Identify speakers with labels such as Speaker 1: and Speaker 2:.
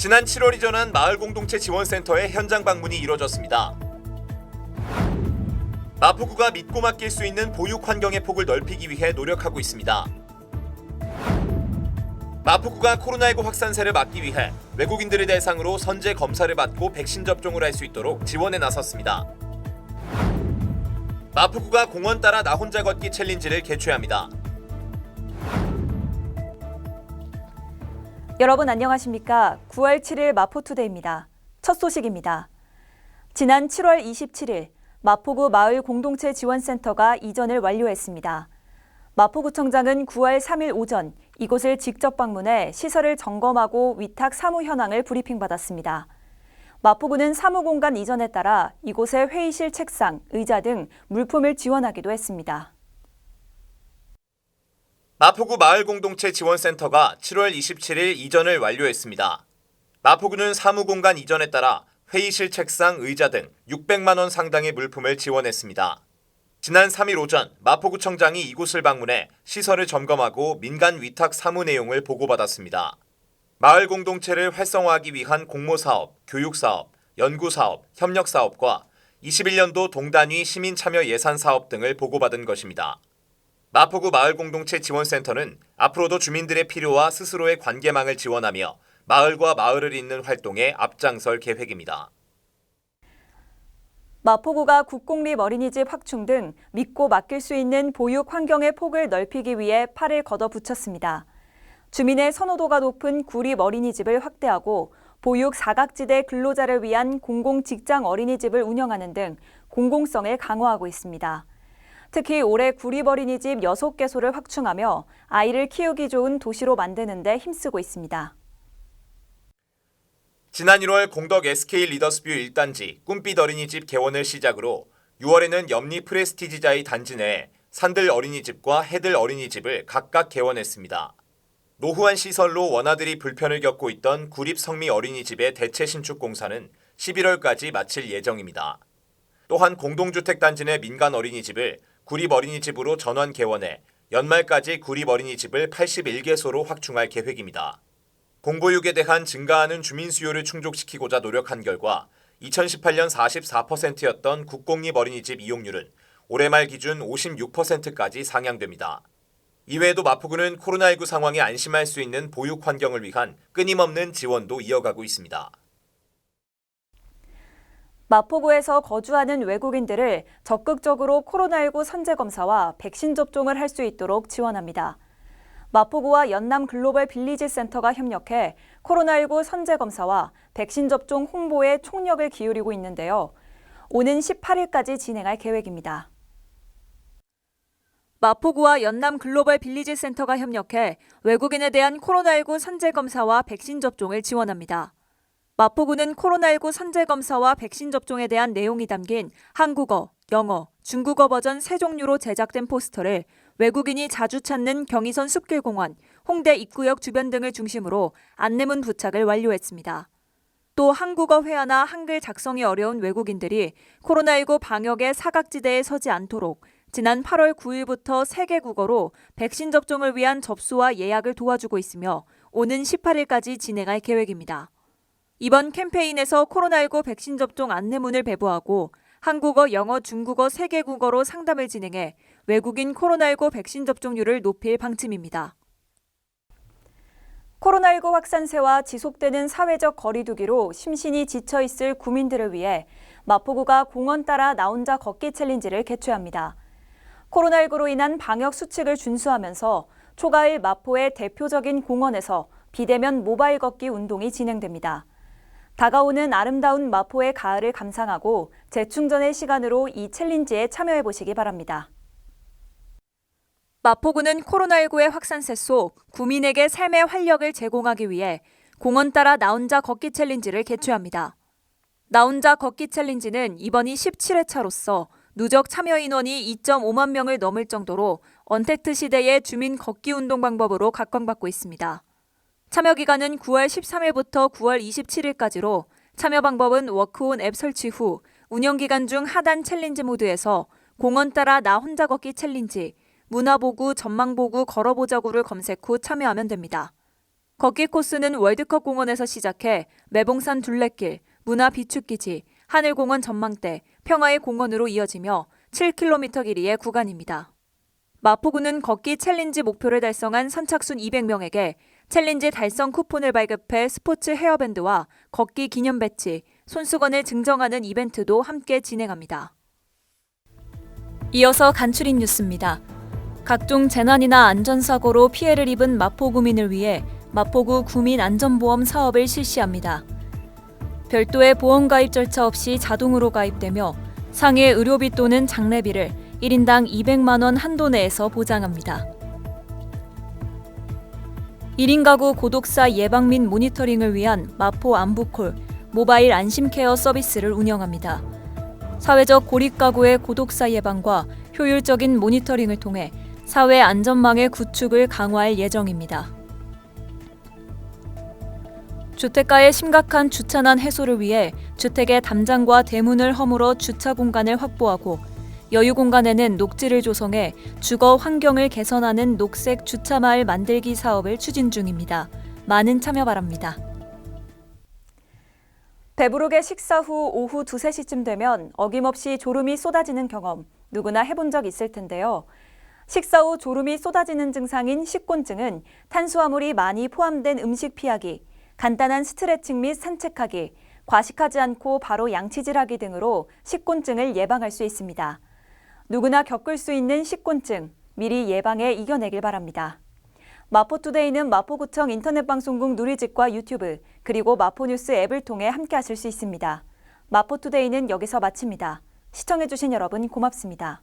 Speaker 1: 지난 7월 이전한 마을공동체 지원센터의 현장 방문이 이뤄졌습니다. 마포구가 믿고 맡길 수 있는 보육 환경의 폭을 넓히기 위해 노력하고 있습니다. 마포구가 코로나19 확산세를 막기 위해 외국인들을 대상으로 선제 검사를 받고 백신 접종을 할 수 있도록 지원에 나섰습니다. 마포구가 공원 따라 나 혼자 걷기 챌린지를 개최합니다.
Speaker 2: 여러분 안녕하십니까? 9월 7일 마포투데이입니다. 첫 소식입니다. 지난 7월 27일 마포구 마을 공동체 지원센터가 이전을 완료했습니다. 마포구청장은 9월 3일 오전 이곳을 직접 방문해 시설을 점검하고 위탁 사무 현황을 브리핑받았습니다. 마포구는 사무공간 이전에 따라 이곳에 회의실 책상, 의자 등 물품을 지원하기도 했습니다.
Speaker 1: 마포구 마을공동체 지원센터가 7월 27일 이전을 완료했습니다. 마포구는 사무공간 이전에 따라 회의실 책상, 의자 등 600만 원 상당의 물품을 지원했습니다. 지난 3일 오전 마포구청장이 이곳을 방문해 시설을 점검하고 민간 위탁 사무 내용을 보고받았습니다. 마을 공동체를 활성화하기 위한 공모사업, 교육사업, 연구사업, 협력사업과 21년도 동단위 시민참여 예산사업 등을 보고받은 것입니다. 마포구 마을공동체 지원센터는 앞으로도 주민들의 필요와 스스로의 관계망을 지원하며 마을과 마을을 잇는 활동에 앞장설 계획입니다.
Speaker 2: 마포구가 국공립 어린이집 확충 등 믿고 맡길 수 있는 보육 환경의 폭을 넓히기 위해 팔을 걷어붙였습니다. 주민의 선호도가 높은 구립 어린이집을 확대하고 보육 사각지대 근로자를 위한 공공직장 어린이집을 운영하는 등 공공성을 강화하고 있습니다. 특히 올해 구립 어린이집 6개소를 확충하며 아이를 키우기 좋은 도시로 만드는 데 힘쓰고 있습니다.
Speaker 1: 지난 1월 공덕 SK 리더스뷰 1단지 꿈빛 어린이집 개원을 시작으로 6월에는 염리 프레스티지자의 단지 내에 산들 어린이집과 해들 어린이집을 각각 개원했습니다. 노후한 시설로 원아들이 불편을 겪고 있던 구립 성미 어린이집의 대체 신축 공사는 11월까지 마칠 예정입니다. 또한 공동주택 단지 내 민간 어린이집을 구립 어린이집으로 전원 개원해 연말까지 구립 어린이집을 81개소로 확충할 계획입니다. 공보육에 대한 증가하는 주민 수요를 충족시키고자 노력한 결과 2018년 44%였던 국공립 어린이집 이용률은 올해 말 기준 56%까지 상향됩니다. 이외에도 마포구는 코로나19 상황에 안심할 수 있는 보육 환경을 위한 끊임없는 지원도 이어가고 있습니다.
Speaker 2: 마포구에서 거주하는 외국인들을 적극적으로 코로나19 선제검사와 백신 접종을 할 수 있도록 지원합니다. 마포구와 연남 글로벌 빌리지 센터가 협력해 코로나19 선제검사와 백신 접종 홍보에 총력을 기울이고 있는데요. 오는 18일까지 진행할 계획입니다. 마포구와 연남 글로벌 빌리지 센터가 협력해 외국인에 대한 코로나19 선제검사와 백신 접종을 지원합니다. 마포구는 코로나19 선제검사와 백신 접종에 대한 내용이 담긴 한국어, 영어, 중국어 버전 3종류로 제작된 포스터를 외국인이 자주 찾는 경의선 숲길공원, 홍대 입구역 주변 등을 중심으로 안내문 부착을 완료했습니다. 또 한국어 회화나 한글 작성이 어려운 외국인들이 코로나19 방역의 사각지대에 서지 않도록 지난 8월 9일부터 3개 국어로 백신 접종을 위한 접수와 예약을 도와주고 있으며 오는 18일까지 진행할 계획입니다. 이번 캠페인에서 코로나19 백신 접종 안내문을 배부하고 한국어, 영어, 중국어 3개 국어로 상담을 진행해 외국인 코로나19 백신 접종률을 높일 방침입니다. 코로나19 확산세와 지속되는 사회적 거리 두기로 심신이 지쳐있을 구민들을 위해 마포구가 공원 따라 나 혼자 걷기 챌린지를 개최합니다. 코로나19로 인한 방역 수칙을 준수하면서 초가을 마포의 대표적인 공원에서 비대면 모바일 걷기 운동이 진행됩니다. 다가오는 아름다운 마포의 가을을 감상하고 재충전의 시간으로 이 챌린지에 참여해보시기 바랍니다. 마포구는 코로나19의 확산세 속 구민에게 삶의 활력을 제공하기 위해 공원 따라 나 혼자 걷기 챌린지를 개최합니다. 나 혼자 걷기 챌린지는 이번이 17회차로서 누적 참여 인원이 2.5만 명을 넘을 정도로 언택트 시대의 주민 걷기 운동 방법으로 각광받고 있습니다. 참여 기간은 9월 13일부터 9월 27일까지로 참여 방법은 워크온 앱 설치 후 운영 기간 중 하단 챌린지 모드에서 공원 따라 나 혼자 걷기 챌린지, 문화보구, 전망보구, 걸어보자구를 검색 후 참여하면 됩니다. 걷기 코스는 월드컵 공원에서 시작해 매봉산 둘레길, 문화 비축기지, 하늘공원 전망대, 평화의 공원으로 이어지며 7km 길이의 구간입니다. 마포구는 걷기 챌린지 목표를 달성한 선착순 200명에게 챌린지 달성 쿠폰을 발급해 스포츠 헤어밴드와 걷기 기념 배지, 손수건을 증정하는 이벤트도 함께 진행합니다. 이어서 간추린 뉴스입니다. 각종 재난이나 안전사고로 피해를 입은 마포구민을 위해 마포구 구민안전보험 사업을 실시합니다. 별도의 보험 가입 절차 없이 자동으로 가입되며 상해 의료비 또는 장례비를 1인당 200만 원 한도 내에서 보장합니다. 1인 가구 고독사 예방 및 모니터링을 위한 마포 안부콜 모바일 안심케어 서비스를 운영합니다. 사회적 고립 가구의 고독사 예방과 효율적인 모니터링을 통해 사회 안전망의 구축을 강화할 예정입니다. 주택가의 심각한 주차난 해소를 위해 주택의 담장과 대문을 허물어 주차 공간을 확보하고 여유 공간에는 녹지를 조성해 주거 환경을 개선하는 녹색 주차마을 만들기 사업을 추진 중입니다. 많은 참여 바랍니다. 배부르게 식사 후 오후 2, 3시쯤 되면 어김없이 졸음이 쏟아지는 경험 누구나 해본 적 있을 텐데요. 식사 후 졸음이 쏟아지는 증상인 식곤증은 탄수화물이 많이 포함된 음식 피하기, 간단한 스트레칭 및 산책하기, 과식하지 않고 바로 양치질하기 등으로 식곤증을 예방할 수 있습니다. 누구나 겪을 수 있는 식곤증, 미리 예방해 이겨내길 바랍니다. 마포투데이는 마포구청 인터넷방송국 누리집과 유튜브, 그리고 마포뉴스 앱을 통해 함께 하실 수 있습니다. 마포투데이는 여기서 마칩니다. 시청해주신 여러분 고맙습니다.